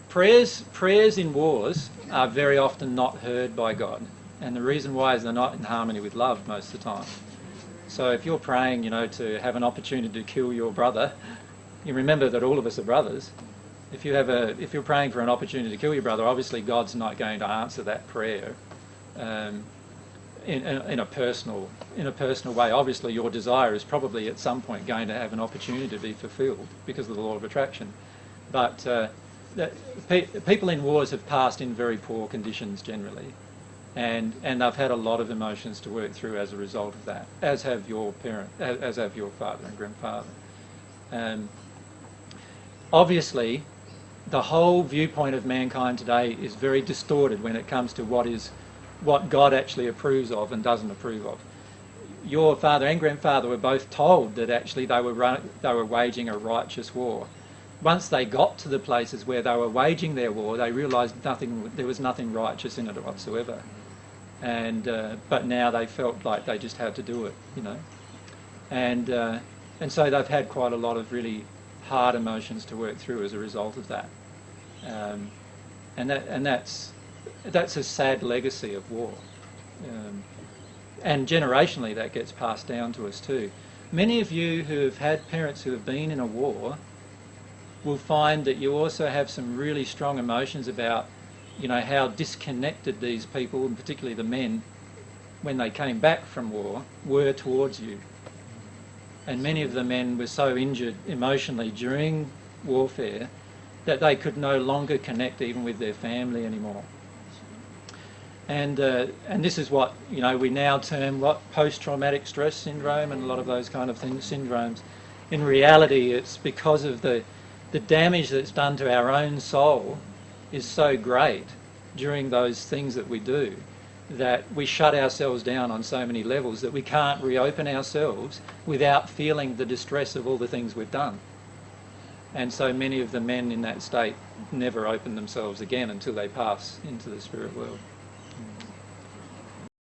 Prayers in wars are very often not heard by God, and the reason why is they're not in harmony with love most of the time. So if you're praying, to have an opportunity to kill your brother, you remember that all of us are brothers. If you're praying for an opportunity to kill your brother, obviously God's not going to answer that prayer in a personal way. Obviously, your desire is probably at some point going to have an opportunity to be fulfilled because of the law of attraction. But people in wars have passed in very poor conditions generally, and they've had a lot of emotions to work through as a result of that, as have your father and grandfather. Obviously, the whole viewpoint of mankind today is very distorted when it comes to what God actually approves of and doesn't approve of. Your father and grandfather were both told that actually they were waging a righteous war. Once they got to the places where they were waging their war, they realised there was nothing righteous in it whatsoever. But now they felt like they just had to do it, And so they've had quite a lot of really hard emotions to work through as a result of that. And that's a sad legacy of war. And generationally that gets passed down to us too. Many of you who have had parents who have been in a war will find that you also have some really strong emotions about, how disconnected these people, and particularly the men, when they came back from war, were towards you. And many of the men were so injured emotionally during warfare that they could no longer connect even with their family anymore. And this is what we now term post-traumatic stress syndrome and a lot of those kind of syndromes. In reality, it's because of the damage that's done to our own soul is so great during those things that we do that we shut ourselves down on so many levels that we can't reopen ourselves without feeling the distress of all the things we've done. And so many of the men in that state never open themselves again until they pass into the spirit world.